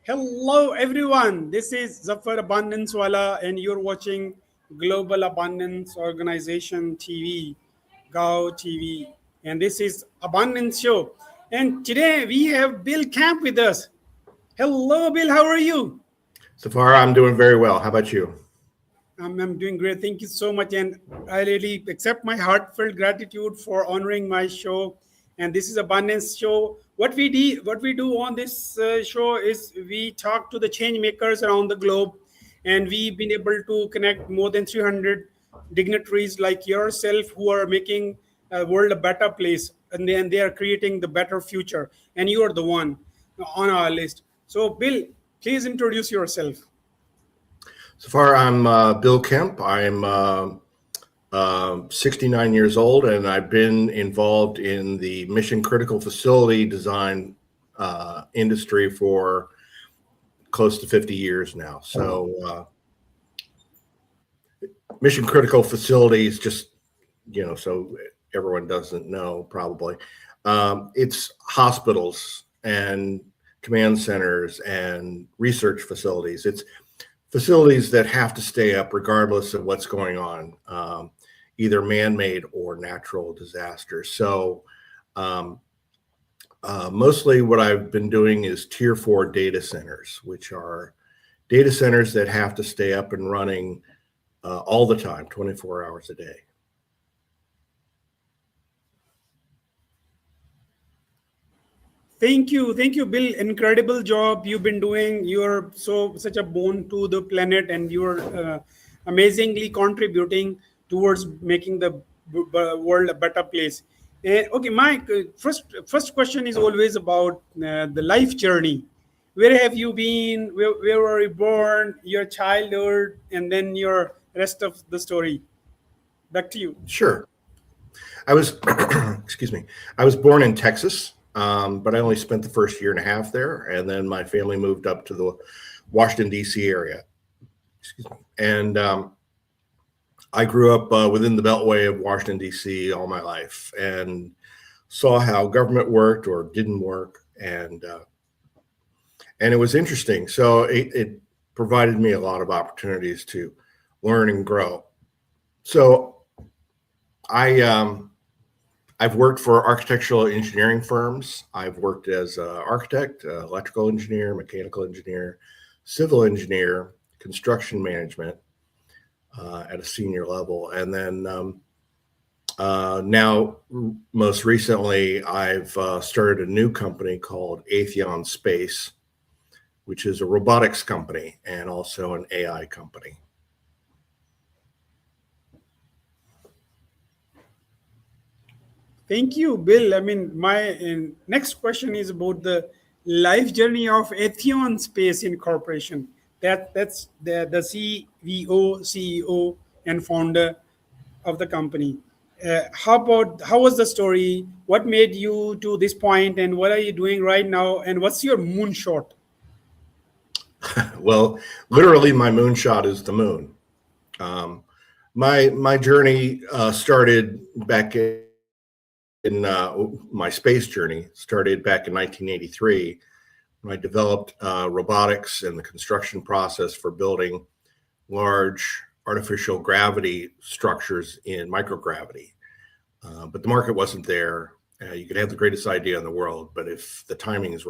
Hello, everyone. This is Zafar Abundance Wala, and you're watching Global Abundance Organization TV, GAO TV, and this is Abundance Show. And today we have Bill Camp with us. Hello, Bill. How are you? Safara, I'm doing very well. How about you? I'm doing great. Thank you so much. And I really accept my heartfelt gratitude for honoring my show. And this is Abundance Show. What we do on this show is we talk to the change makers around the globe, and we've been able to connect more than 300 dignitaries like yourself who are making the world a better place, and then they are creating the better future. And you are the one on our list. So, Bill, please introduce yourself. Safara, I'm Bill Kemp. I'm 69 years old, and I've been involved in the mission critical facility design industry for close to 50 years now. So, mission critical facilities, just so everyone doesn't know, probably it's hospitals and command centers and research facilities. It's facilities that have to stay up regardless of what's going on, either man-made or natural disasters. So mostly what I've been doing is tier 4 data centers, which are data centers that have to stay up and running all the time, 24 hours a day. Thank you, Bill. Incredible job you've been doing. You're such a boon to the planet, and you're amazingly contributing towards making the world a better place. Okay, Mike. First question is always about the life journey. Where have you been? Where were you born? Your childhood, and then your rest of the story. Back to you. Sure. I was, excuse me, I was born in Texas, but I only spent the first year and a half there. And then my family moved up to the Washington, D.C. area. Excuse me. And I grew up within the beltway of Washington, D.C. all my life and saw how government worked or didn't work. And it was interesting. So it provided me a lot of opportunities to learn and grow. So I've worked for architectural engineering firms. I've worked as an architect, electrical engineer, mechanical engineer, civil engineer, construction management at a senior level. And then now, most recently, I've started a new company called Atheon Space, which is a robotics company and also an AI company. Thank you, Bill. I mean, my next question is about the life journey of Atheon Space Incorporation. That's the CEO, and founder of the company. How was the story? What made you to this point, and what are you doing right now? And what's your moonshot? Well, literally, my moonshot is the moon. My journey started back in my space journey started back in 1983 when I developed robotics and the construction process for building large artificial gravity structures in microgravity. But the market wasn't there. You could have the greatest idea in the world, but if the timing is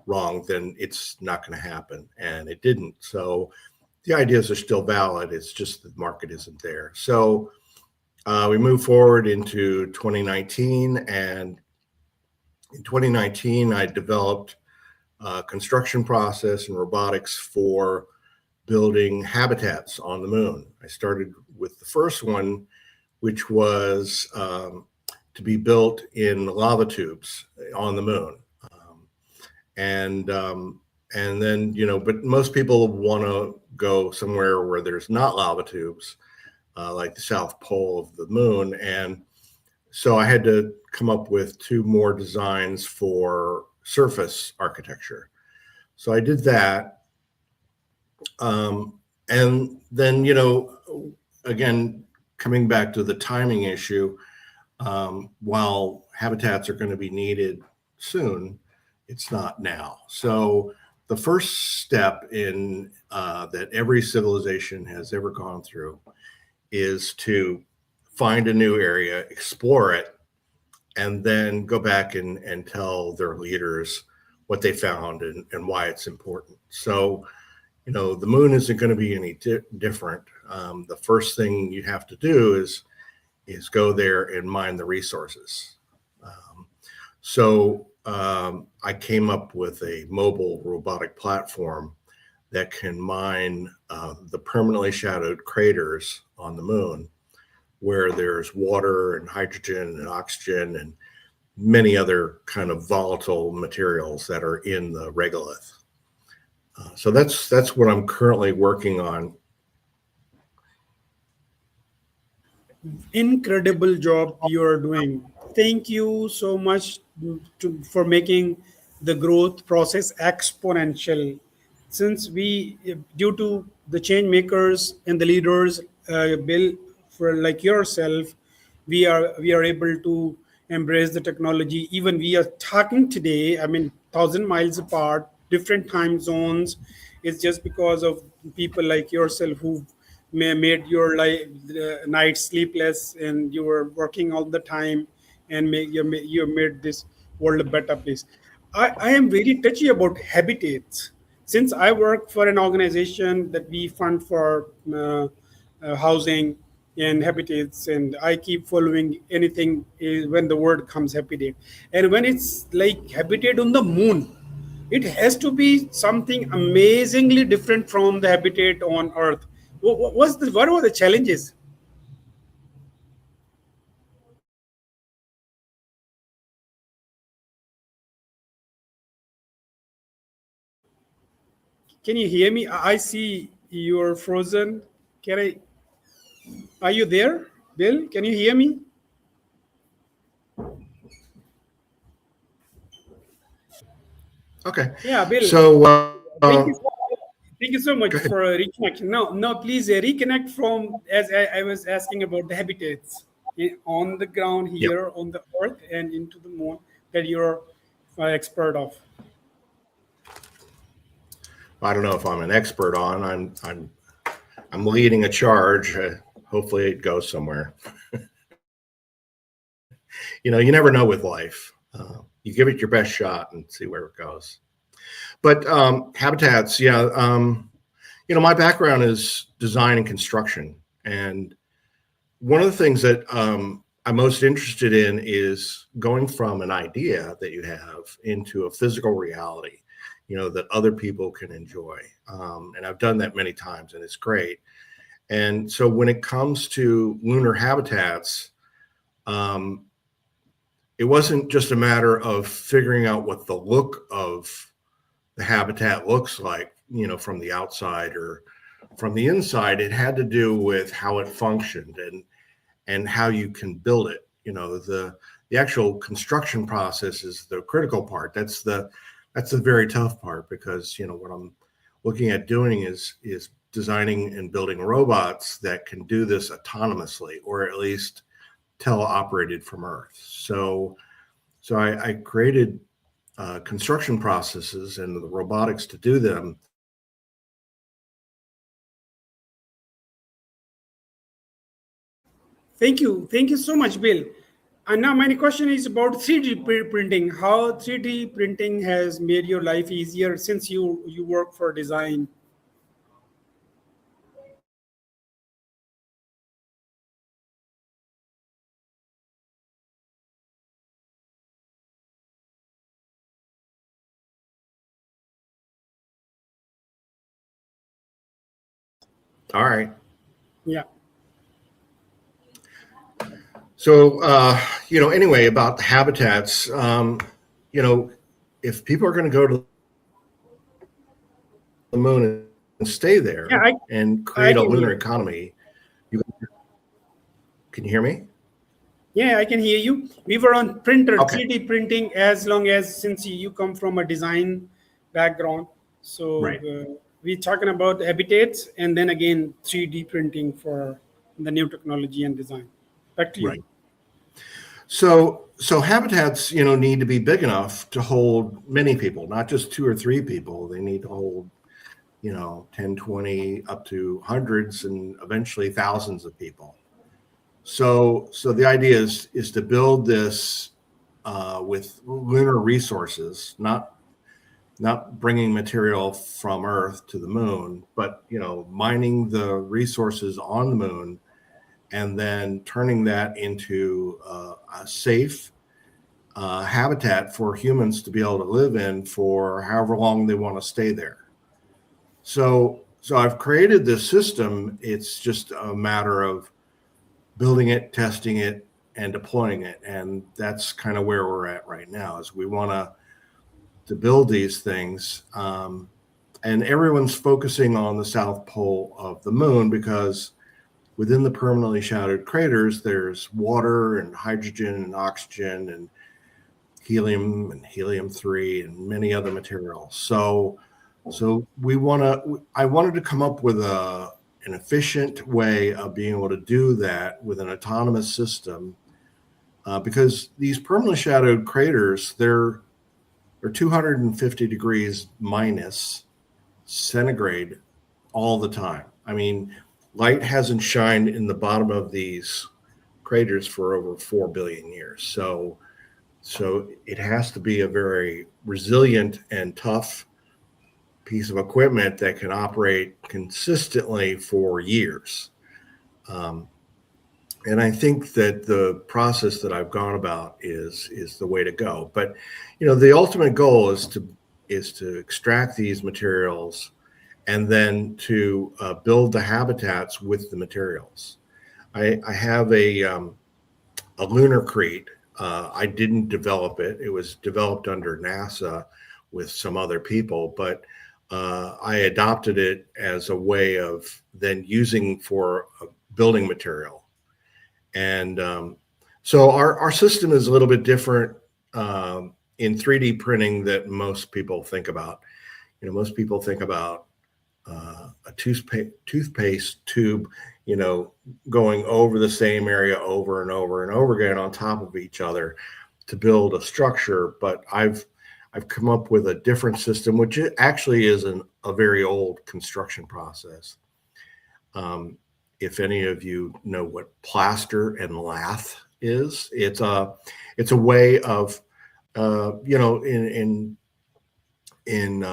wrong, then it's not going to happen. And it didn't. So the ideas are still valid. It's just the market isn't there. So we moved forward into 2019, and in 2019, I developed a construction process and robotics for building habitats on the moon. I started with the first one, which was to be built in lava tubes on the moon. And then, but most people want to go somewhere where there's not lava tubes, like the South Pole of the moon. And so I had to come up with 2 more designs for surface architecture. So I did that. And then, again, coming back to the timing issue, while habitats are going to be needed soon, it's not now. So the first step in that every civilization has ever gone through is to find a new area, explore it, and then go back and tell their leaders what they found and why it's important. So, the moon isn't going to be any different. The first thing you have to do is go there and mine the resources. So I came up with a mobile robotic platform that can mine the permanently shadowed craters on the moon, where there's water and hydrogen and oxygen and many other kind of volatile materials that are in the regolith. So that's what I'm currently working on. Incredible job you are doing. Thank you so much for making the growth process exponential. Since we, due to the change makers and the leaders, Bill, for like yourself, we are able to embrace the technology. Even we are talking today, I mean, 1,000 miles apart, different time zones. It's just because of people like yourself who made your life night sleepless, and you were working all the time, and you made this world a better place. I am very touchy about habitats, since I work for an organization that we fund for housing and habitats, and I keep following anything when the word comes habitat, and when it's like habitat on the moon, it has to be something amazingly different from the habitat on Earth. What were the challenges? Can you hear me? I see you're frozen. Can I? Are you there, Bill? Can you hear me? Okay. Yeah, Bill. So Thank you. Thank you so much for reconnecting. No, please reconnect from, as I was asking about the habitats on the ground yep. here on the Earth and into the moon that you're expert of. I don't know if I'm an expert on. I'm leading a charge. Hopefully, it goes somewhere. You never know with life. You give it your best shot and see where it goes. But habitats, yeah. My background is design and construction, and one of the things that I'm most interested in is going from an idea that you have into a physical reality, that other people can enjoy. And I've done that many times, and it's great. And so when it comes to lunar habitats, it wasn't just a matter of figuring out what the look of the habitat looks like, from the outside or from the inside. It had to do with how it functioned and how you can build it. The actual construction process is the critical part. That's the very tough part, because what I'm looking at doing is designing and building robots that can do this autonomously, or at least teleoperated from Earth. So I created construction processes and the robotics to do them. Thank you so much, Bill. And now my question is about 3D printing. How 3D printing has made your life easier since you work for design? All right. Yeah. So, anyway, about the habitats, if people are going to go to the moon and stay there Yeah, and I create a can lunar hear. economy, can you hear me? Yeah, I can hear you. We were on printer, Okay. 3D printing, as long as since you come from a design background. So Right. we're talking about habitats, and then again 3D printing for the new technology and design. Back to you. Right. So habitats, need to be big enough to hold many people, not just 2 or 3 people. They need to hold, 10, 20, up to hundreds and eventually thousands of people. So the idea is to build this with lunar resources, not bringing material from Earth to the moon, but mining the resources on the moon and then turning that into a safe habitat for humans to be able to live in for however long they want to stay there. So I've created this system. It's just a matter of building it, testing it, and deploying it. And that's kind of where we're at right now, is we want to build these things. And everyone's focusing on the south pole of the moon because within the permanently shadowed craters, there's water and hydrogen and oxygen and helium-3 and many other materials. So I wanted to come up with an efficient way of being able to do that with an autonomous system, because these permanently shadowed craters, they're 250 degrees minus centigrade all the time. I mean, light hasn't shined in the bottom of these craters for over 4 billion years. So it has to be a very resilient and tough piece of equipment that can operate consistently for years. And I think that the process that I've gone about is the way to go. But the ultimate goal is to extract these materials and then to build the habitats with the materials. I have a lunarcrete. I didn't develop it. It was developed under NASA with some other people, but I adopted it as a way of then using for a building material. And so our system is a little bit different in 3D printing that most people think about. Most people think about a toothpaste tube, going over the same area over and over and over again on top of each other to build a structure. But I've come up with a different system, which actually is a very old construction process. If any of you know what plaster and lath is, it's a way of, in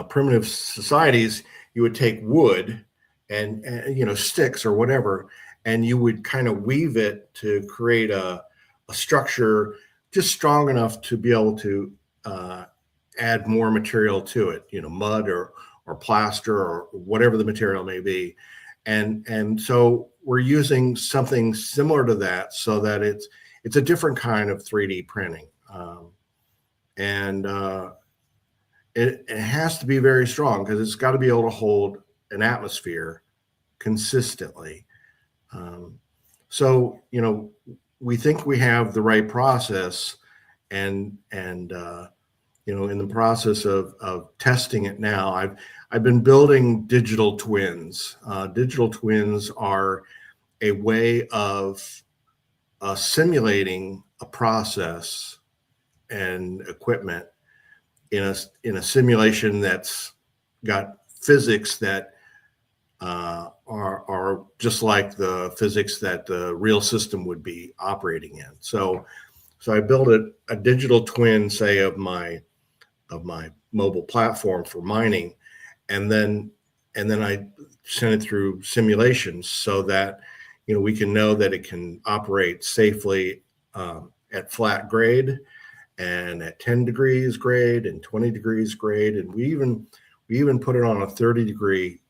primitive societies, you would take wood and sticks or whatever, and you would kind of weave it to create a structure just strong enough to be able to add more material to it, mud or plaster or whatever the material may be. And so we're using something similar to that so that it's a different kind of 3D printing. It has to be very strong because it's got to be able to hold an atmosphere consistently. So we think we have the right process, and in the process of testing it now, I've been building digital twins. Digital twins are a way of simulating a process and equipment in a simulation that's got physics that are just like the physics that the real system would be operating in. So I built a digital twin, say, of my mobile platform for mining, and then I sent it through simulations so that we can know that it can operate safely at flat grade and at 10 degrees grade and 20 degrees grade, and we even put it on a 30-degree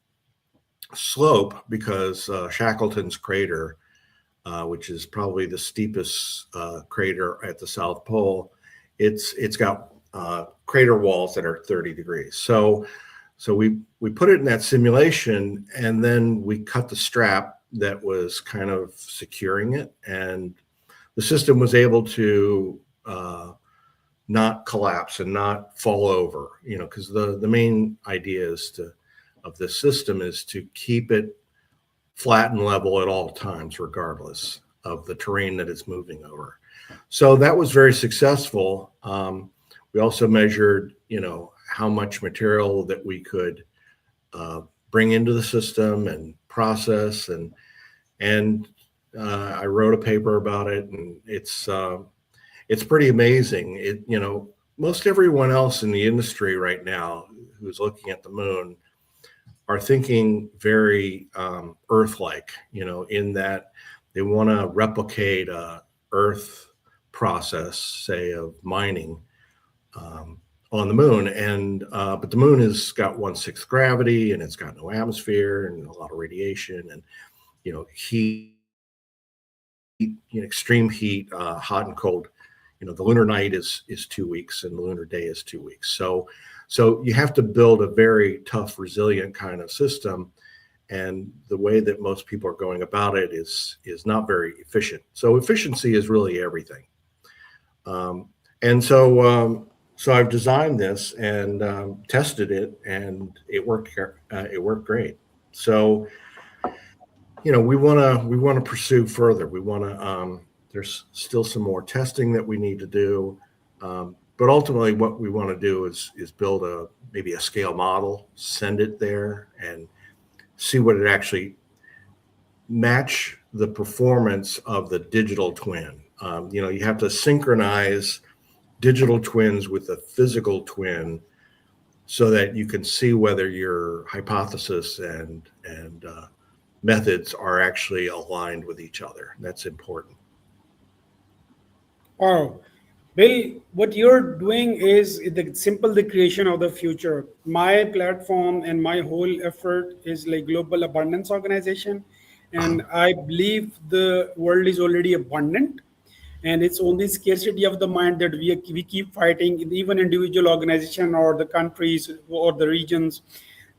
slope because Shackleton's crater, which is probably the steepest crater at the South Pole, it's got crater walls that are 30 degrees. So we put it in that simulation, and then we cut the strap that was kind of securing it, and the system was able to not collapse and not fall over, because the main idea of this system is to keep it flat and level at all times, regardless of the terrain that it's moving over. So that was very successful. We also measured, how much material that we could bring into the system and process, and I wrote a paper about it, and it's pretty amazing. Most everyone else in the industry right now who's looking at the moon are thinking very Earth-like, in that they want to replicate a Earth process, say, of mining on the moon. But the moon has got 1/6 gravity, and it's got no atmosphere and a lot of radiation, and heat, extreme heat, hot and cold. The lunar night is 2 weeks, and the lunar day is 2 weeks. So you have to build a very tough, resilient kind of system, and the way that most people are going about it is not very efficient. So efficiency is really everything. So I've designed this and tested it, and it worked. It worked great. So we want to pursue further. We want to. There's still some more testing that we need to do, but ultimately, what we want to do is build maybe a scale model, send it there, and see what it actually match the performance of the digital twin. You have to synchronize digital twins with a physical twin so that you can see whether your hypothesis and methods are actually aligned with each other. That's important. Wow. Bill, what you're doing is the creation of the future. My platform and my whole effort is like Global Abundance Organization. And I believe the world is already abundant. And it's only scarcity of the mind that we keep fighting. Even individual organization or the countries or the regions,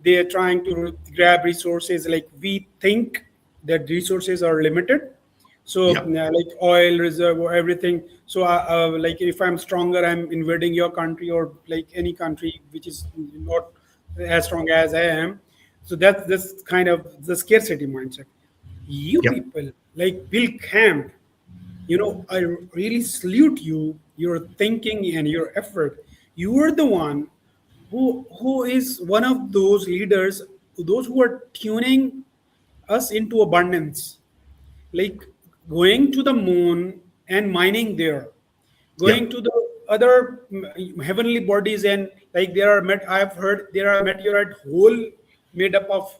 they are trying to grab resources. Like we think that resources are limited. So like oil reserve or everything. So like if I'm stronger, I'm invading your country, or like any country which is not as strong as I am. So that's kind of the scarcity mindset. You people like Bill Camp, I really salute you, your thinking and your effort. You are the one who is one of those leaders, those who are tuning us into abundance, like going to the moon and mining there, going to the other heavenly bodies, and like I've heard there are meteorite hole made up of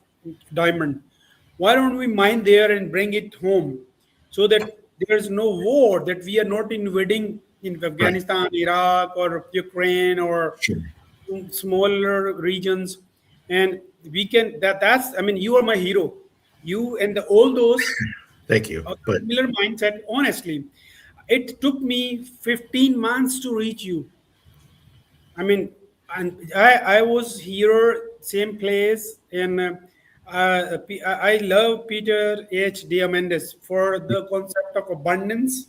diamond. Why don't we mine there and bring it home, so that there's no war, that we are not invading in Afghanistan, Iraq, or Ukraine, or smaller regions, and we can that's I mean, you are my hero, you and all those. Thank you. But similar mindset, honestly, it took me 15 months to reach you. I mean, and I was here, same place, and I love Peter H. Diamandis for the concept of abundance.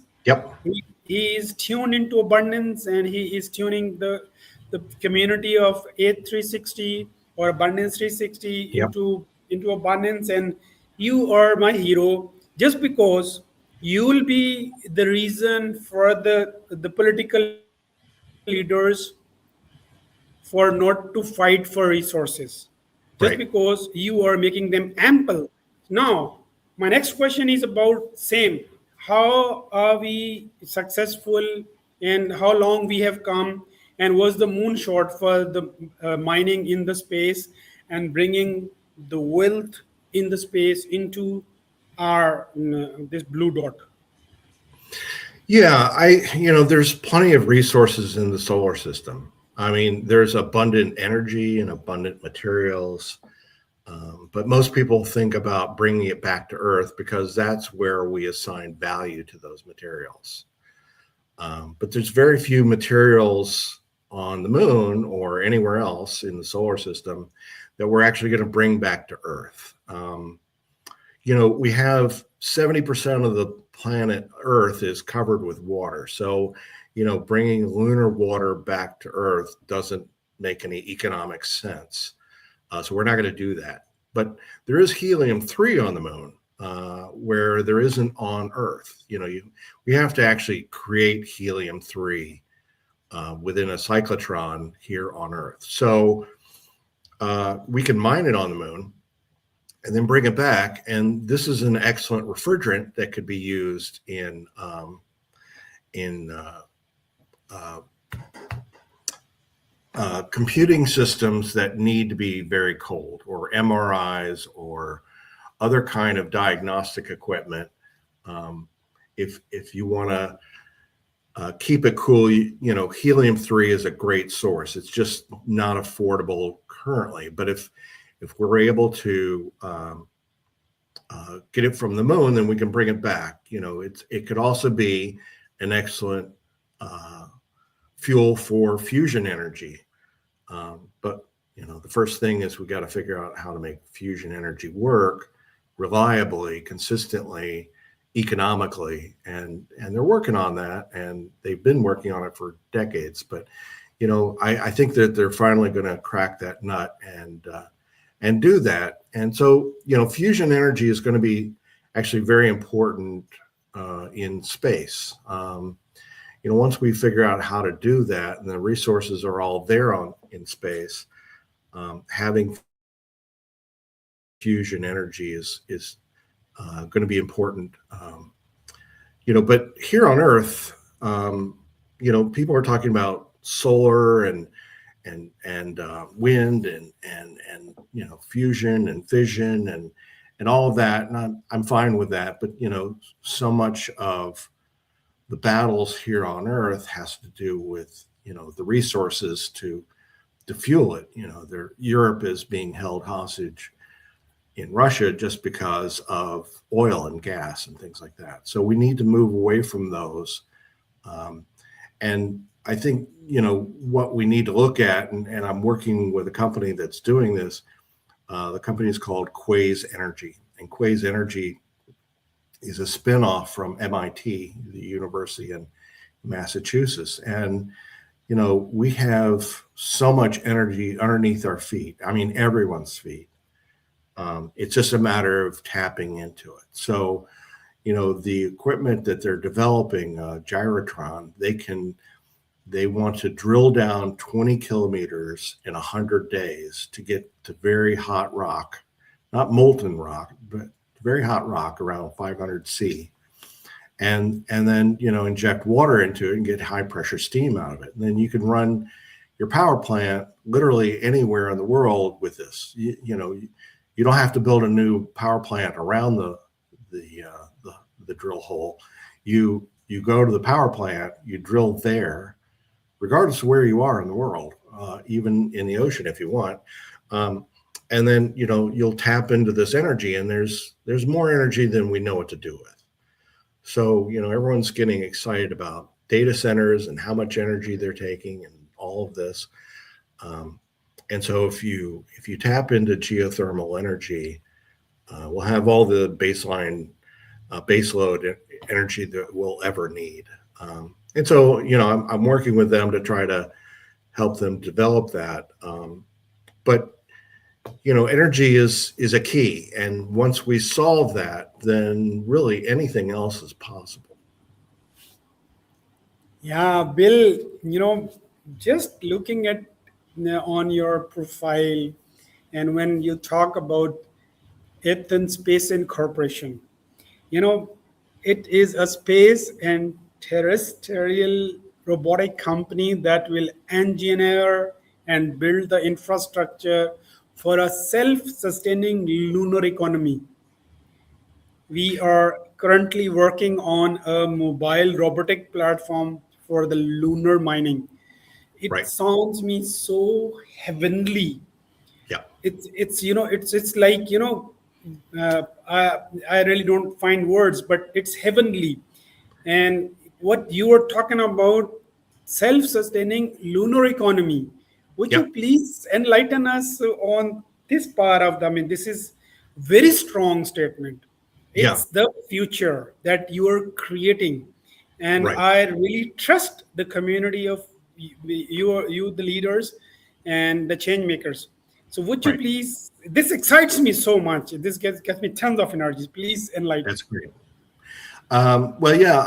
He is tuned into abundance, and he is tuning the community of 8360 or Abundance 360 into abundance. And you are my hero, just because you will be the reason for the political leaders for not to fight for resources, just because you are making them ample. Now, my next question is about same. How are we successful, and how long we have come, and was the moonshot for the mining in the space and bringing the wealth in the space into our this blue dot? There's plenty of resources in the solar system. I mean, there's abundant energy and abundant materials, but most people think about bringing it back to Earth because that's where we assign value to those materials. But there's very few materials on the moon or anywhere else in the solar system that we're actually going to bring back to Earth. We have 70% of the planet Earth is covered with water. So, bringing lunar water back to Earth doesn't make any economic sense. So we're not going to do that. But there is helium-3 on the moon. where there isn't on Earth. We have to actually create helium-3 within a cyclotron here on Earth. So we can mine it on the moon and then bring it back. And this is an excellent refrigerant that could be used in computing systems that need to be very cold, or MRIs, or other kind of diagnostic equipment. If you want to keep it cool, helium-3 is a great source. It's just not affordable currently. But if we're able to get it from the moon, then we can bring it back. It could also be an excellent fuel for fusion energy. But the first thing is we got to figure out how to make fusion energy work reliably, consistently, economically, and they're working on that, and they've been working on it for decades. But I think that they're finally going to crack that nut and do that. And so fusion energy is going to be actually very important in space. Once we figure out how to do that, and the resources are all there in space, having fusion energy is going to be important. But here on Earth, people are talking about solar and wind and fusion and fission and all of that, and I'm fine with that. But so much of the battles here on Earth has to do with the resources to fuel it. Europe is being held hostage in Russia just because of oil and gas and things like that. So we need to move away from those. And I think, what we need to look at, and I'm working with a company that's doing this, the company is called Quaise Energy. And Quaise Energy is a spinoff from MIT, the University in Massachusetts. And, we have so much energy underneath our feet. I mean, everyone's feet. It's just a matter of tapping into it. So, the equipment that they're developing, Gyrotron, they want to drill down 20 kilometers in 100 days to get to very hot rock, not molten rock, but very hot rock around 500 C. And then, inject water into it and get high pressure steam out of it. And then you can run your power plant literally anywhere in the world with this. You don't have to build a new power plant around the drill hole. You go to the power plant, you drill there, regardless of where you are in the world, even in the ocean if you want. And then you'll tap into this energy, and there's more energy than we know what to do with. So everyone's getting excited about data centers and how much energy they're taking and all of this. And so if you tap into geothermal energy, we'll have all the baseline baseload energy that we'll ever need. And so I'm working with them to try to help them develop that. But energy is a key, and once we solve that, then really anything else is possible. Yeah, Bill, just looking at on your profile, and when you talk about Ethan Space Incorporation, it is a space and terrestrial robotic company that will engineer and build the infrastructure for a self-sustaining lunar economy. We are currently working on a mobile robotic platform for the lunar mining. It Right. sounds me so heavenly. Yeah. It's like I really don't find words, but it's heavenly. And what you were talking about, self-sustaining lunar economy. Would Yeah. you please enlighten us on this part of this is very strong statement. Yeah. It's the future that you are creating. And Right. I really trust the community of you, the leaders and the change makers. So would you Right. please this excites me so much. This gets me tons of energy. Please enlighten. That's great. Well, yeah,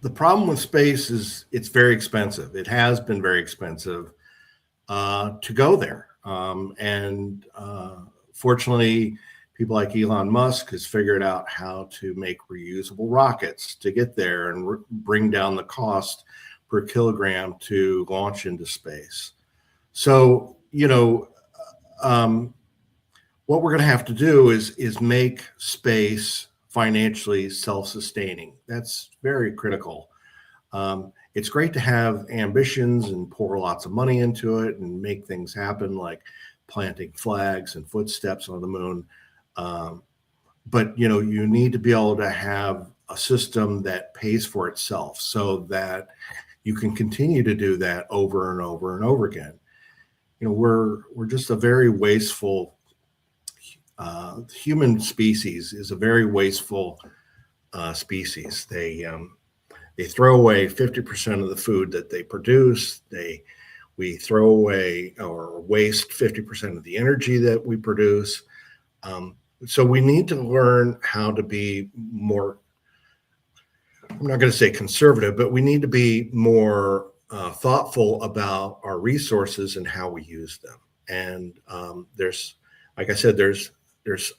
the problem with space is it's very expensive. It has been very expensive to go there. And fortunately, people like Elon Musk has figured out how to make reusable rockets to get there and bring down the cost per kilogram to launch into space. So, what we're going to have to do is make space financially self-sustaining. That's very critical. It's great to have ambitions and pour lots of money into it and make things happen, like planting flags and footsteps on the moon. But you need to be able to have a system that pays for itself so that you can continue to do that over and over and over again. We're just a very wasteful human species is a very wasteful species. They throw away 50% of the food that they produce. We throw away or waste 50% of the energy that we produce. So we need to learn how to be more, I'm not going to say conservative, but we need to be more thoughtful about our resources and how we use them. And there's, like I said, there's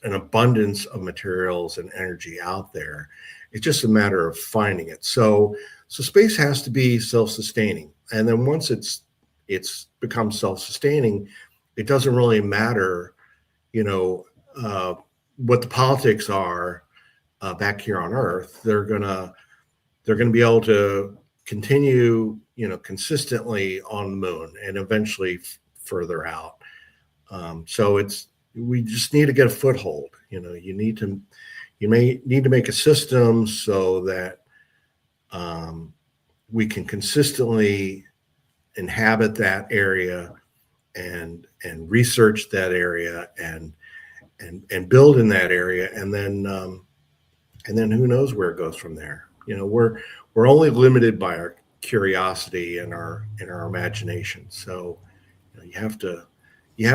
an abundance of materials and energy out there. It's just a matter of finding it. So space has to be self-sustaining. And then once it's become self-sustaining, it doesn't really matter, what the politics are back here on Earth. They're gonna be able to continue, consistently on the moon and eventually further out. So we just need to get a foothold. You may need to make a system so that we can consistently inhabit that area and research that area and build in that area, and then who knows where it goes from there. We're only limited by our curiosity and our imagination. So you have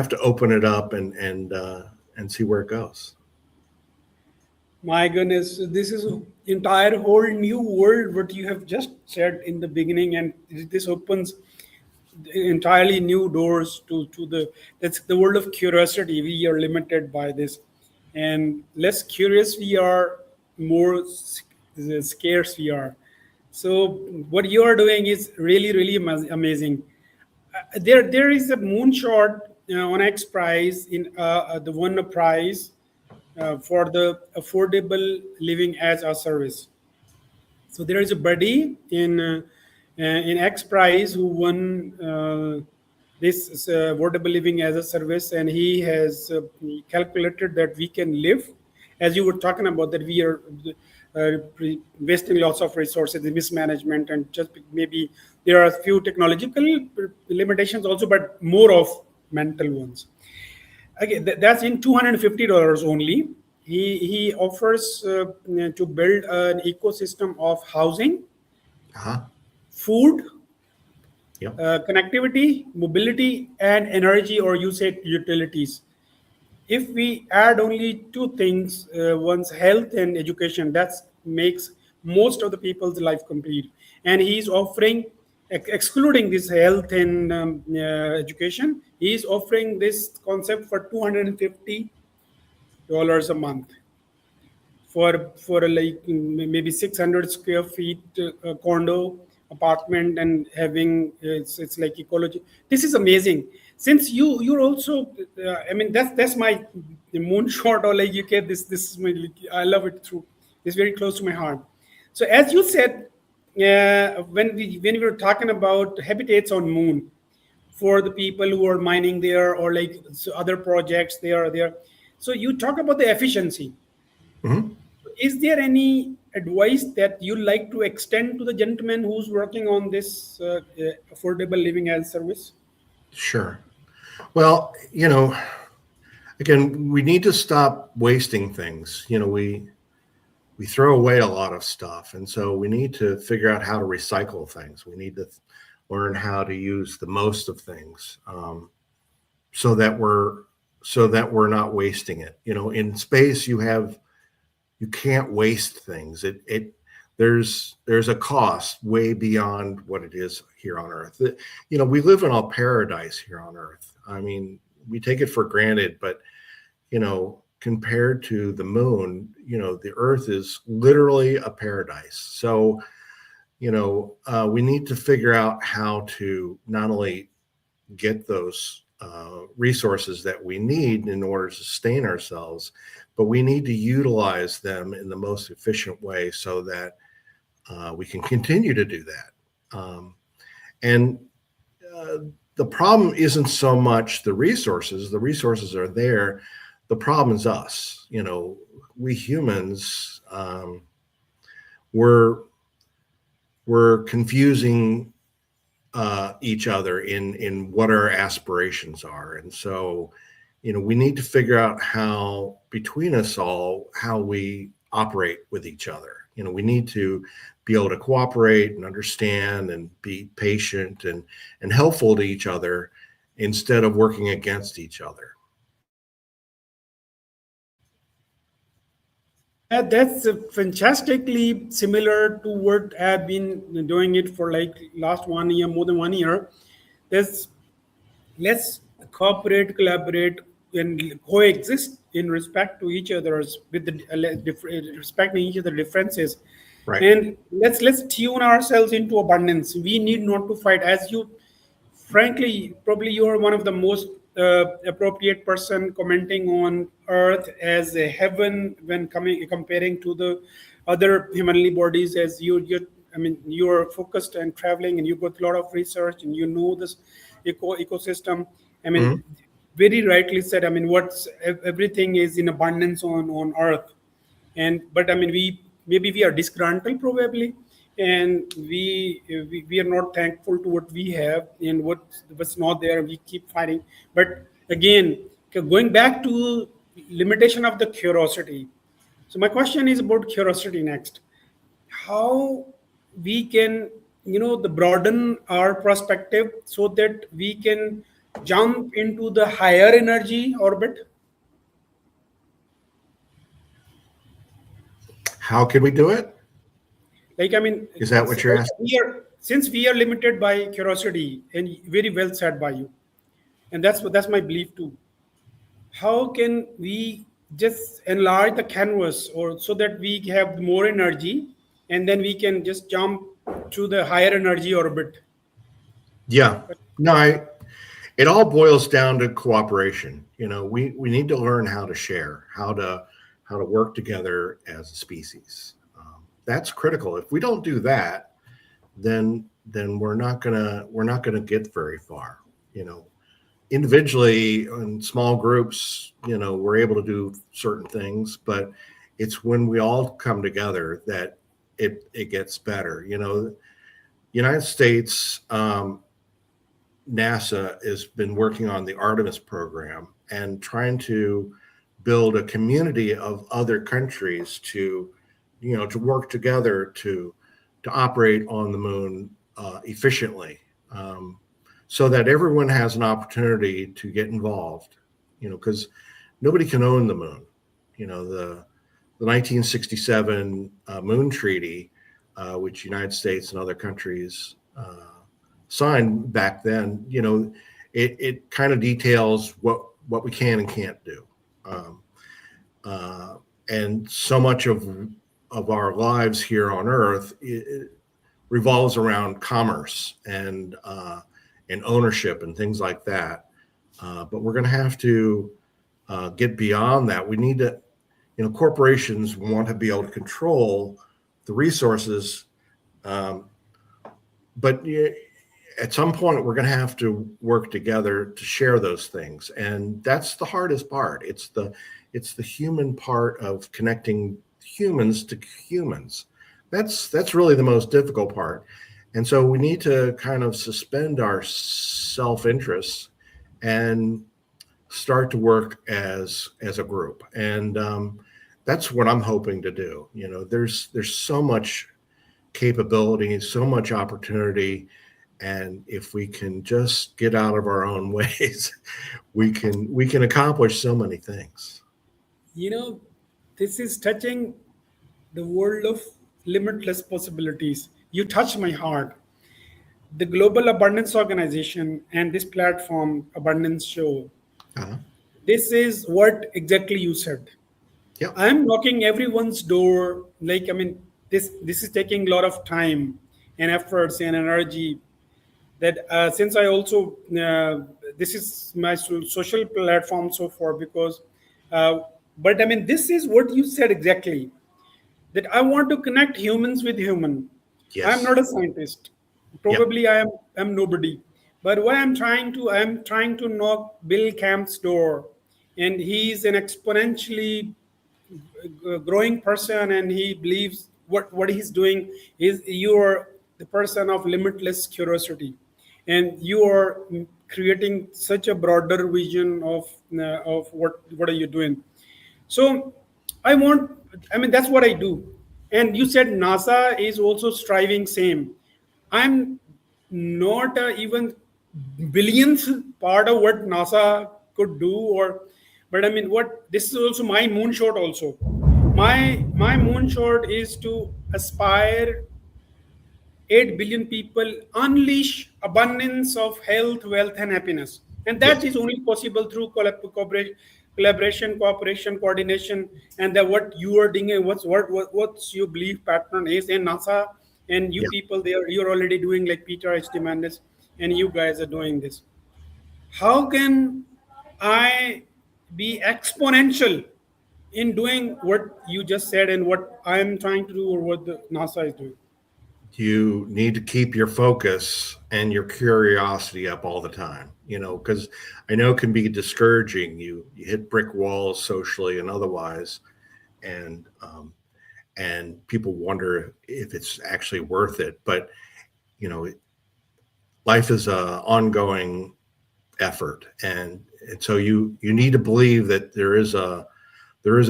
to open it up and see where it goes. My goodness, this is an entire whole new world what you have just said in the beginning, and this opens entirely new doors to that's the world of curiosity. We are limited by this, and less curious we are, more scarce we are. So what you are doing is really amazing. There is a moonshot on X Prize in the one prize for the affordable living as a service. So there is a buddy in X Prize who won this affordable living as a service, and he has calculated that we can live, as you were talking about, that we are wasting lots of resources, the mismanagement, and just maybe there are a few technological limitations also, but more of mental ones. Okay, that's in $250 only. He offers to build an ecosystem of housing, food, Yep. Connectivity, mobility, and energy or usage utilities. If we add only two things, one's health and education, that makes most of the people's life complete. And he's offering, excluding this health and education, he's offering this concept for $250 a month for like maybe 600 square feet condo apartment, and having it's like ecology. This is amazing. Since you're also that's my moonshot, or like this is my, I love it through. It's very close to my heart. So as you said, when we were talking about habitats on moon for the people who are mining there, or like other projects they are there, so you talk about the efficiency. Mm-hmm. Is there any advice that you like to extend to the gentleman who's working on this affordable living as service? Sure. Well, again, we need to stop wasting things. We throw away a lot of stuff, and so we need to figure out how to recycle things. We need to learn how to use the most of things, so that we're so that we're not wasting it. In space, you can't waste things. There's a cost way beyond what it is here on Earth. We live in a paradise here on Earth. I mean, we take it for granted, but compared to the moon, the Earth is literally a paradise. So, we need to figure out how to not only get those resources that we need in order to sustain ourselves, but we need to utilize them in the most efficient way so that we can continue to do that. And the problem isn't so much the resources. The resources are there. The problem is us. We humans, we're confusing each other in what our aspirations are. And so, we need to figure out how, between us all, how we operate with each other. We need to be able to cooperate and understand and be patient and helpful to each other instead of working against each other. That's fantastically similar to what I've been doing it for like last 1 year, more than 1 year. Let's cooperate, collaborate, and coexist in respect to each other's with the respecting each other's differences. Right. And let's tune ourselves into abundance. We need not to fight. As you, frankly, probably you are one of the most appropriate person commenting on Earth as a heaven when comparing to the other heavenly bodies. As you are focused and traveling, and you got a lot of research, and this ecosystem. Very rightly said. What's everything is in abundance on Earth, but we are disgruntled probably, and we are not thankful to what we have, and what's not there. We keep fighting. But again, going back to limitation of the curiosity. So my question is about curiosity next. How we can broaden our perspective so that we can jump into the higher energy orbit? How can we do it? Is that what you're asking? Since we are limited by curiosity, and very well said by you, and that's my belief too. How can we just enlarge the canvas, or so that we have more energy, and then we can just jump to the higher energy orbit? Yeah, no, it all boils down to cooperation. We need to learn how to share, how to work together as a species. That's critical. If we don't do that, then we're not gonna get very far. Individually in small groups, we're able to do certain things, but it's when we all come together that it gets better. United States, NASA has been working on the Artemis program and trying to build a community of other countries to work together to operate on the moon efficiently, so that everyone has an opportunity to get involved. Because nobody can own the moon. The 1967 Moon Treaty, which United States and other countries signed back then, it kind of details what we can and can't do. And so much of our lives here on Earth it revolves around commerce and ownership and things like that. But we're going to have to get beyond that. We need to, corporations want to be able to control the resources, but at some point we're going to have to work together to share those things, and that's the hardest part. It's the human part of connecting humans to humans. That's really the most difficult part. And so we need to kind of suspend our self-interest and start to work as a group. And that's what I'm hoping to do. There's so much capability, so much opportunity, And if we can just get out of our own ways, we can accomplish so many things. You know, this is touching the world of limitless possibilities. You touch my heart. The Global Abundance Organization and this platform, Abundance Show, Uh-huh. this is what exactly you said. Yep. I'm knocking everyone's door. Like, I mean, this is taking a lot of time and efforts and energy. That since I also this is my social platform so far because, but I mean, this is what you said exactly. That I want to connect humans with human. I'm Yes. not a scientist. Yep. Probably I'm nobody. But what I'm trying to knock Bill Camp's door, and he's an exponentially growing person, and he believes what he's doing is you are the person of limitless curiosity, and you are creating such a broader vision of what are you doing. So I want, I mean, that's what I do. And you said NASA is also striving same. I'm not even billionth part of what NASA could do, or, but I mean, what this is also my moonshot. Also, my moonshot is to aspire 8 billion people, unleash abundance of health, wealth, and happiness. And that Yes. is only possible through collaboration, cooperation, coordination, and that what you are doing, what's your belief pattern is in NASA, and you Yeah. people there, you're already doing like Peter H. Diamandis, and you guys are doing this. How can I be exponential in doing what you just said and what I'm trying to do or what the NASA is doing? You need to keep your focus and your curiosity up all the time, because I know it can be discouraging. You hit brick walls socially and otherwise, and people wonder if it's actually worth it. But you know, life is a ongoing effort, and so you need to believe that there is a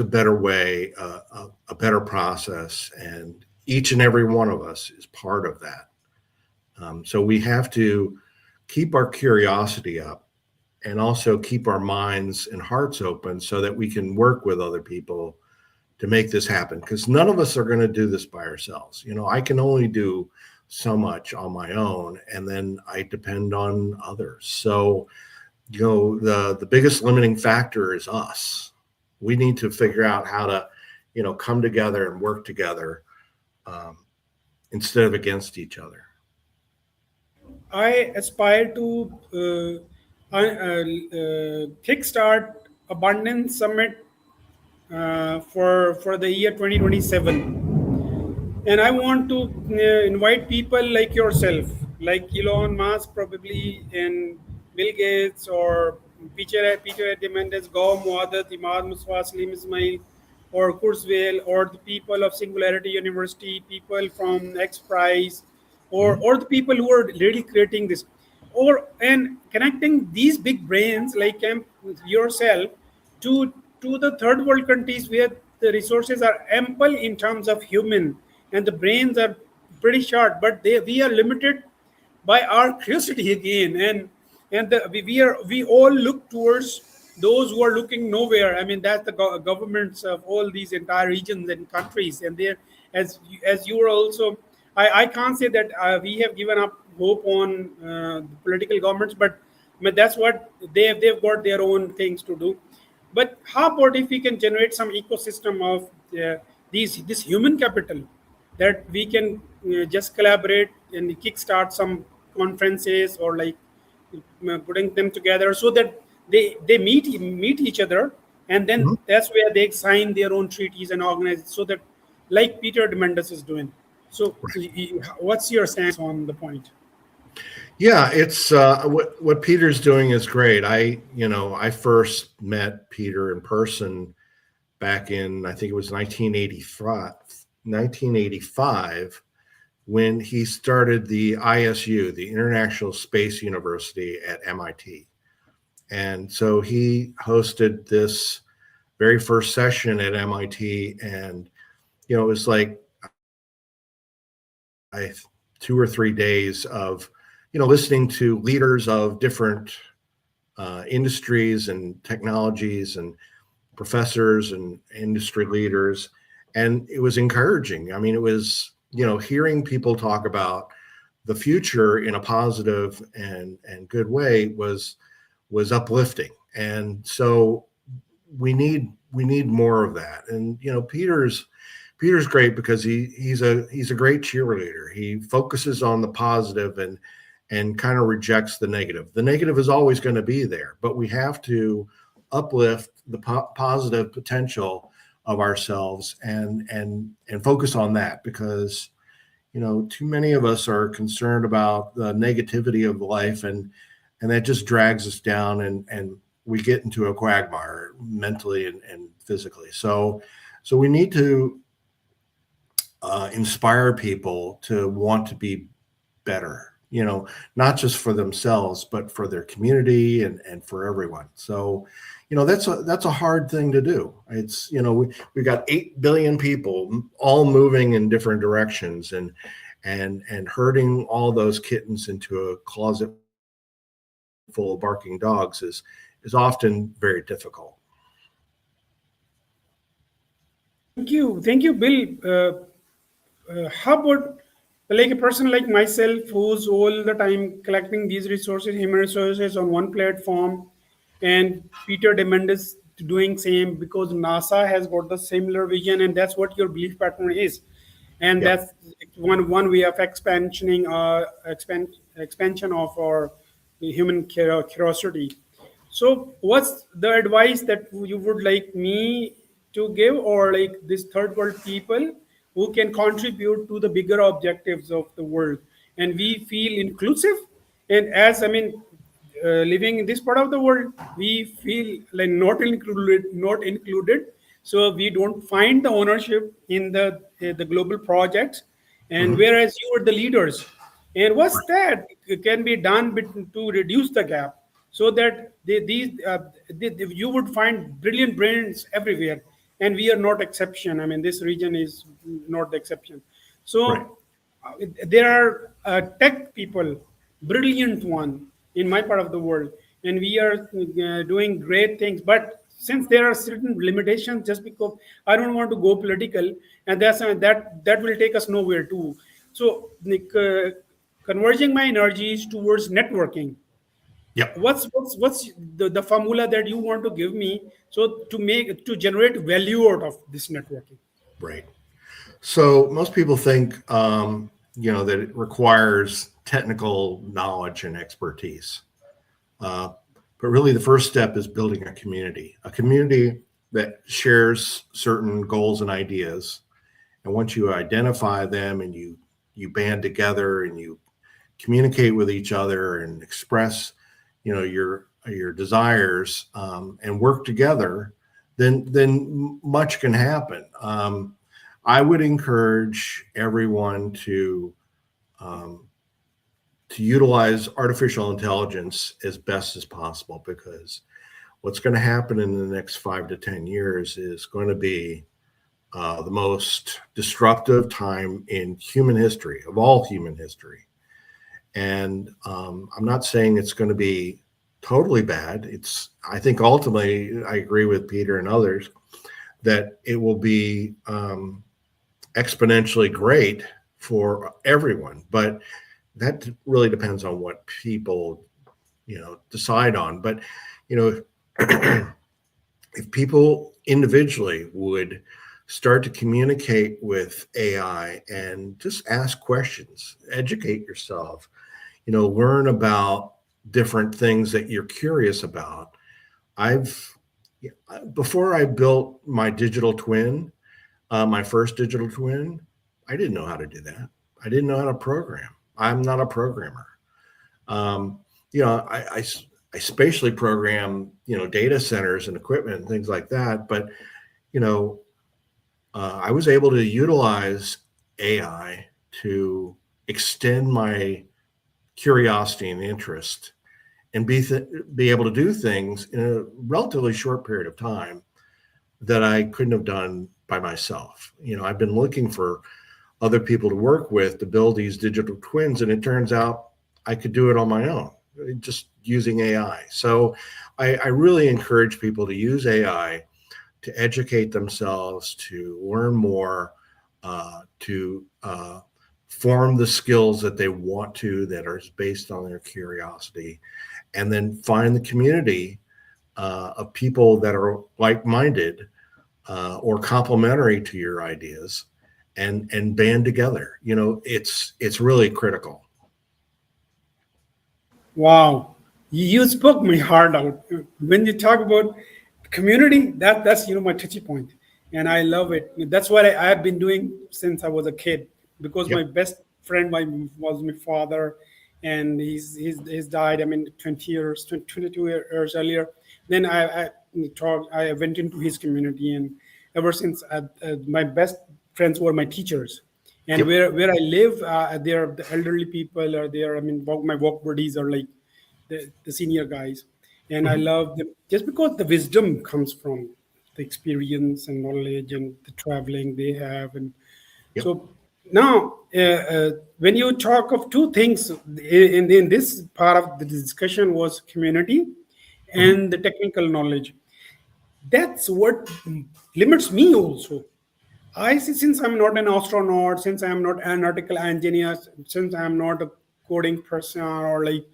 better way, a better process, and each and every one of us is part of that. So we have to keep our curiosity up and also keep our minds and hearts open so that we can work with other people to make this happen. Because none of us are going to do this by ourselves. I can only do so much on my own, and then I depend on others. So, the biggest limiting factor is us. We need to figure out how to, come together and work together instead of against each other. I aspire to kickstart Abundance Summit for the year 2027, and I want to invite people like yourself, like Elon Musk, probably, and Bill Gates, or Peter Diamandis, Gaurav Moadat, Imad Muswa, Salim Ismail, or Kurzweil, or the people of Singularity University, people from X Prize, Mhm. or the people who are really creating this, or and connecting these big brains like yourself to the third world countries where the resources are ample in terms of human, and the brains are pretty short, but we are limited by our curiosity again, and we all look towards those who are looking nowhere. I mean, that's the governments of all these entire regions and countries, and they're, as you are also, I can't say that we have given up hope on the political governments, but I mean, that's what they've got their own things to do. But how about if we can generate some ecosystem of this human capital, that we can just collaborate and kickstart some conferences, or like putting them together so that they meet each other, and then Mhm. that's where they sign their own treaties and organize it, so that like Peter Diamandis is doing. So, what's your stance on the point? Yeah, it's what Peter's doing is great. I first met Peter in person back in, I think it was 1985 when he started the ISU, the International Space University at MIT. And so he hosted this very first session at MIT, and it was like 2 or 3 days of listening to leaders of different industries and technologies and professors and industry leaders. And it was encouraging. I mean, it was, hearing people talk about the future in a positive and good way was uplifting. And so we need more of that. And, Peter's great because he's a great cheerleader. He focuses on the positive and kind of rejects the negative. The negative is always going to be there, but we have to uplift the positive potential of ourselves and focus on that, because too many of us are concerned about the negativity of life, and that just drags us down, and we get into a quagmire mentally and physically. So we need to inspire people to want to be better, not just for themselves, but for their community and for everyone. So, that's a hard thing to do. It's, we got 8 billion people all moving in different directions, and herding all those kittens into a closet full of barking dogs is often very difficult. Thank you, Bill. How about like a person like myself who's all the time collecting these resources, human resources on one platform, and Peter Diamandis doing same, because NASA has got the similar vision, and that's what your belief pattern is, and Yep. that's one way of expansion of our human curiosity. So, what's the advice that you would like me to give, or like this third world people who can contribute to the bigger objectives of the world, and we feel inclusive? And as living in this part of the world, we feel like not included. So we don't find the ownership in the global projects, and whereas you are the leaders, and what's that can be done to reduce the gap, so that you would find brilliant brains everywhere, and we are not exception. This region is not the exception. So Right. there are tech people, brilliant one in my part of the world, and we are doing great things. But since there are certain limitations, just because I don't want to go political, and that will take us nowhere too. So converging my energies towards networking. Yep. What's the formula that you want to give me, so to generate value out of this networking? Right. So most people think, that it requires technical knowledge and expertise. But really, the first step is building a community that shares certain goals and ideas. And once you identify them and you band together and you communicate with each other and express, your desires, and work together, then much can happen. I would encourage everyone to utilize artificial intelligence as best as possible, because what's going to happen in the next 5 to 10 years is going to be the most disruptive time in human history, of all human history. And I'm not saying it's going to be totally bad. I think ultimately, I agree with Peter and others that it will be exponentially great for everyone. But that really depends on what people, decide on. But, if people individually would start to communicate with AI and just ask questions, educate yourself, learn about different things that you're curious about. Before I built my digital twin, my first digital twin, I didn't know how to do that. I didn't know how to program. I'm not a programmer. I spatially program, data centers and equipment and things like that. But, I was able to utilize AI to extend my curiosity and interest and be able to do things in a relatively short period of time that I couldn't have done by myself. I've been looking for other people to work with to build these digital twins, and it turns out I could do it on my own, just using AI. So I really encourage people to use AI to educate themselves, to learn more, to form the skills that they want to, that are based on their curiosity, and then find the community of people that are like-minded or complementary to your ideas, and band together. It's really critical. Wow, you spoke my heart out when you talk about community. That's my touchy point, and I love it. That's what I have been doing since I was a kid. Because my Yep. best friend was my father, and he's died. I mean, 22 years earlier. Then I went into his community, and ever since my best friends were my teachers. And Yep. where I live, there the elderly people are there. I mean, my work buddies are like the senior guys, and I Mhm. love them just because the wisdom comes from the experience and knowledge and the traveling they have. And Yep. so now, when you talk of two things in this part of the discussion was community Mhm. and the technical knowledge. That's what limits me also. I see, since I'm not an astronaut, since I'm not an aeronautical engineer, since I'm not a coding person, or like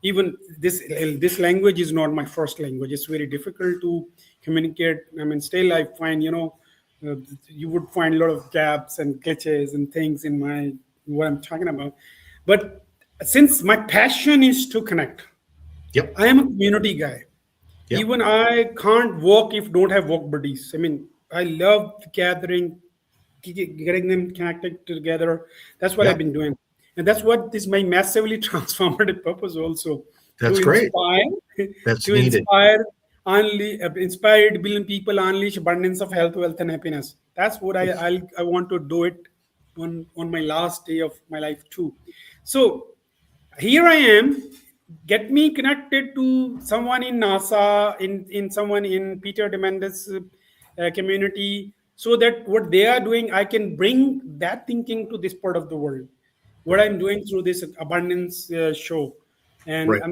even this language is not my first language. It's very difficult to communicate. I mean, still I find uh, you would find a lot of gaps and glitches and things in my what I'm talking about. But since my passion is to connect, Yep. I am a community guy. Yep. Even I can't walk if don't have walk buddies. I mean, I love gathering, getting them connected together. That's what I've Yep. been doing, and that's what is my massively transformative purpose also, to That's great. inspire, That's to needed. inspire, inspire 8 billion people, unleash abundance of health, wealth, and happiness. That's what I want to do it on my last day of my life too. So here I am. Get me connected to someone in NASA, in someone in Peter Diamandis community, so that what they are doing, I can bring that thinking to this part of the world. What Right. I'm doing through this abundance show, and Right.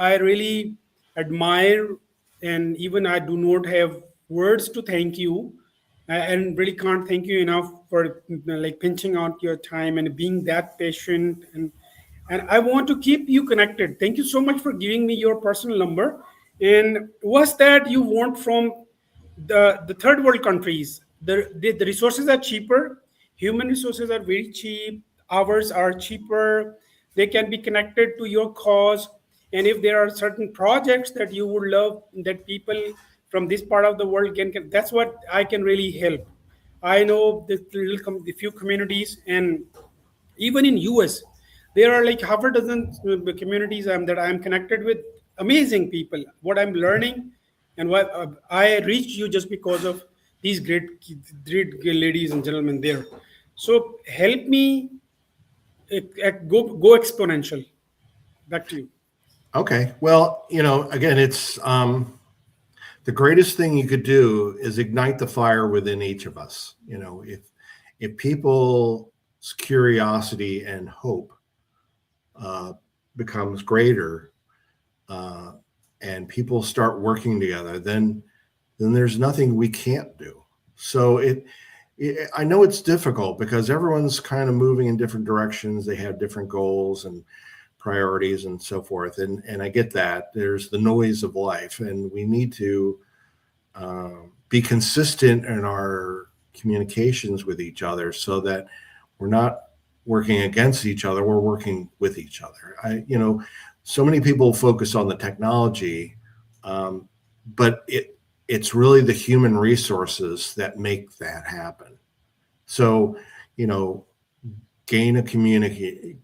I really admire, and even I do not have words to thank you, and really can't thank you enough for like pinching out your time and being that patient, and I want to keep you connected. Thank you so much for giving me your personal number. And what's that you want from the third world countries? The resources are cheaper. Human resources are very cheap. Hours are cheaper. They can be connected to your cause. And if there are certain projects that you would love that people from this part of the world can that's what I can really help. I know the few communities, and even in US, there are like half a dozen communities that I'm connected with. Amazing people. What I'm learning, and what I reached you just because of these great ladies and gentlemen there. So help me go exponential. Back to you. Okay. Well, again, it's the greatest thing you could do is ignite the fire within each of us. If people's curiosity and hope uh, becomes greater, uh, and people start working together, then there's nothing we can't do. So I know it's difficult because everyone's kind of moving in different directions. They have different goals and priorities and so forth. And I get that. There's the noise of life, and we need to be consistent in our communications with each other so that we're not working against each other. We're working with each other. So many people focus on the technology, but it's really the human resources that make that happen. So, gain a community,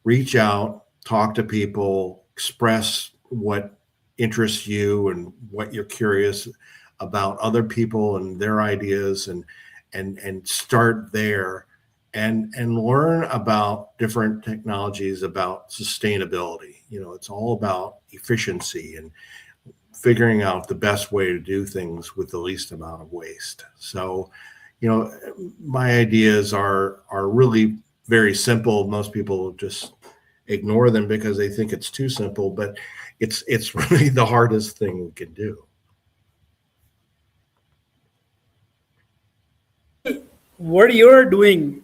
reach out, talk to people, express what interests you and what you're curious about other people and their ideas, and start there, and learn about different technologies, about sustainability. It's all about efficiency and figuring out the best way to do things with the least amount of waste. So, my ideas are really very simple. Most people just ignore them because they think it's too simple, but it's really the hardest thing we can do. What you're doing,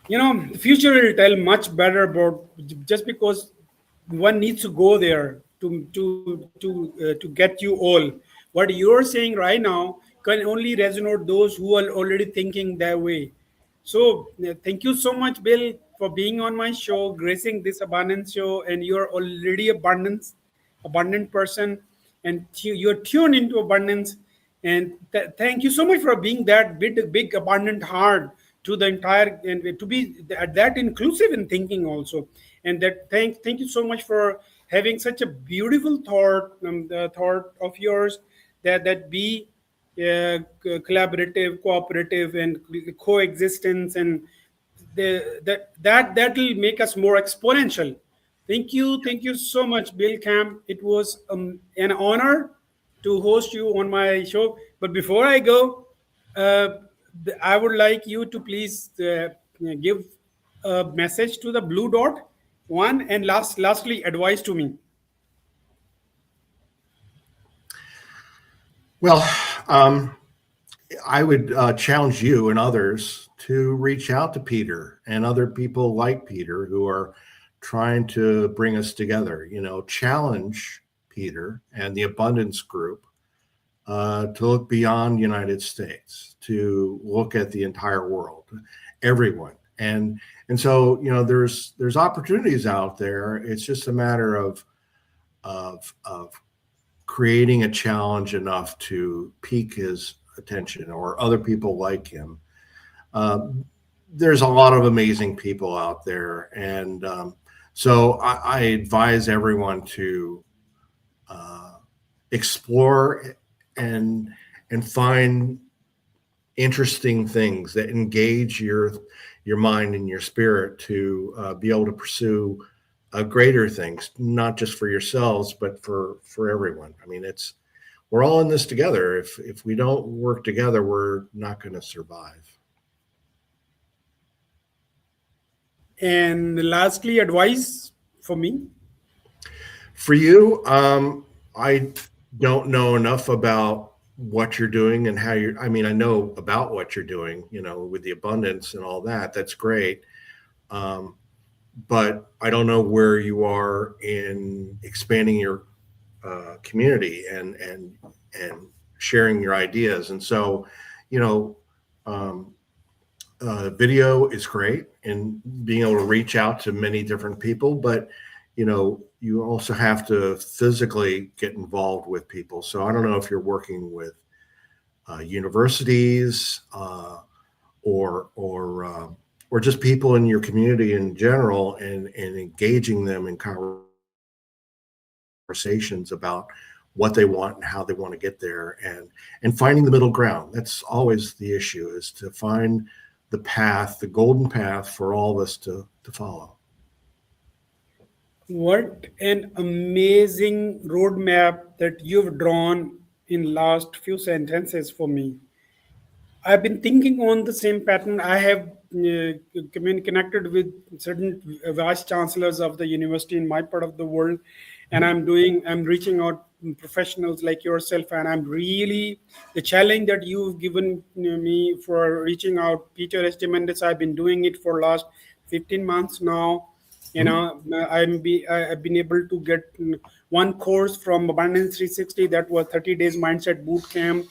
the future will tell much better about, just because one needs to go there to get you all. What you're saying right now can only resonate those who are already thinking that way. So thank you so much, Bill, for being on my show, gracing this abundance show. And you're already abundant person, and you're tuned into abundance. And thank you so much for being that big abundant heart to the entire, and to be that inclusive in thinking also. And that thank you so much for having such a beautiful thought, the thought of yours, that be collaborative, cooperative, and coexistence, and that will make us more exponential. Thank you so much, Bill Camp. It was an honor to host you on my show. But before I go, uh, I would like you to please give a message to the blue dot one, and lastly advice to me. Well, I would challenge you and others to reach out to Peter and other people like Peter who are trying to bring us together. Challenge Peter and the Abundance Group to look beyond the United States, to look at the entire world, everyone. And so there's opportunities out there. It's just a matter of creating a challenge enough to pique his attention or other people like him. There's a lot of amazing people out there, and so I advise everyone to explore and find interesting things that engage your mind and your spirit to be able to pursue greater things, not just for yourselves, but for everyone. I mean, we're all in this together. If we don't work together, we're not going to survive. And lastly, advice for me. For you, I don't know enough about what you're doing and how I mean, I know about what you're doing, with the abundance and all that. That's great. But I don't know where you are in expanding your community and sharing your ideas. And so, video is great and being able to reach out to many different people, but you also have to physically get involved with people. So I don't know if you're working with universities or just people in your community in general, and engaging them in conversations about what they want and how they want to get there, and finding the middle ground. That's always the issue, is to find the path, the golden path for all of us to follow. What an amazing roadmap that you've drawn in last few sentences for me. I've been thinking on the same pattern. I have connected with certain vice chancellors of the university in my part of the world, and I'm reaching out professionals like yourself, and I'm really, the challenge that you've given me for reaching out, Peter S. Diamandis, I've been doing it for last 15 months now. I've been able to get one course from Abundance 360 that was 30 days mindset boot camp,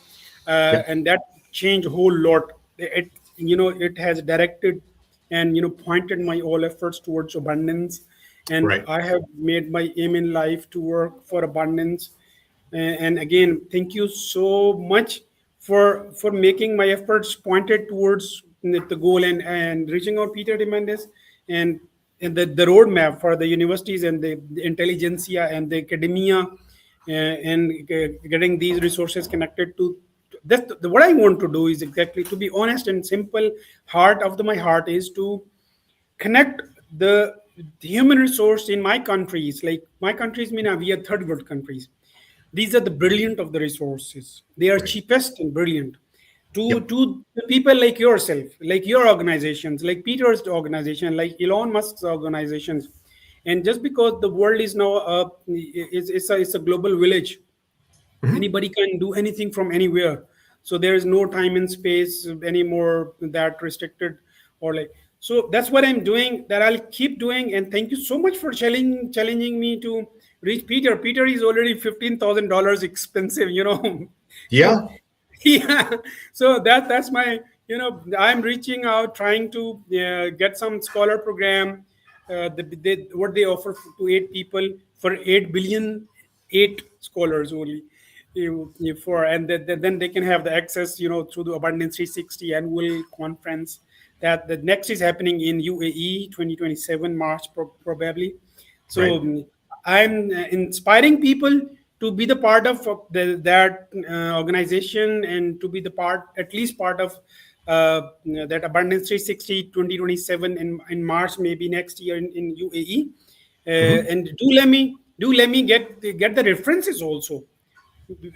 and that changed a whole lot. It has directed and pointed my all efforts towards abundance, and Right. I have made my aim in life to work for abundance. And again, thank you so much for making my efforts pointed towards the goal, and reaching out Peter Diamandis, and the roadmap for the universities and the intelligentsia and the academia, and getting these resources connected to. What I want to do is, exactly, to be honest and simple, heart of my heart is to connect the human resource in my countries. Like my countries, we are third world countries. These are the brilliant of the resources. They are Right. cheapest and brilliant. Yep. To the people like yourself, like your organizations, like Peter's organization, like Elon Musk's organizations. And just because the world is now it's a global village, anybody can do anything from anywhere, so there is no time and space anymore that restricted, or like, so that's what I'm doing, that I'll keep doing. And thank you so much for challenging me to reach Peter. Peter is already $15,000 expensive, Yeah. so yeah, so that's my, I'm reaching out, trying to get some scholar program, what they offer to 8 people for 8 billion, 8 scholars only, for, and then they can have the access, through the Abundance 360 annual conference, that the next is happening in UAE 2027 March, probably. So Right. I'm inspiring people to be the part of that organization, and to be the part, at least part of that Abundance 360 2027 in March, maybe next year in UAE. Mhm. And do let me get the references also.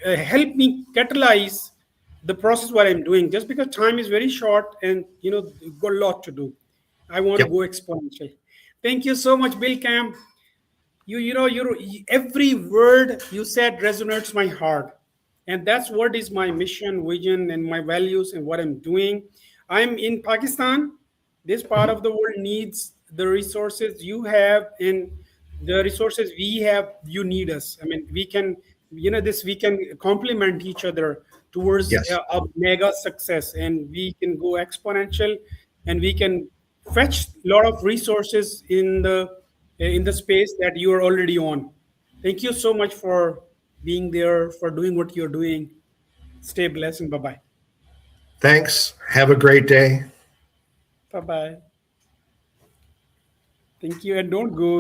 Help me catalyze the process what I'm doing, just because time is very short, and got a lot to do. I want to Yep. go exponential. Thank you so much, Bill Camp. Every word you said resonates my heart, and that's what is my mission, vision, and my values, and what I'm doing. I'm in Pakistan. This part Mhm. of the world needs the resources you have, and the resources we have. You need us. I mean, we can, this we can complement each other towards Yes. a mega success, and we can go exponential, and we can fetch a lot of resources in the space that you are already on. Thank you so much for being there, for doing what you're doing. Stay blessed, and bye bye. Thanks. Have a great day. Bye bye. Thank you, and don't go.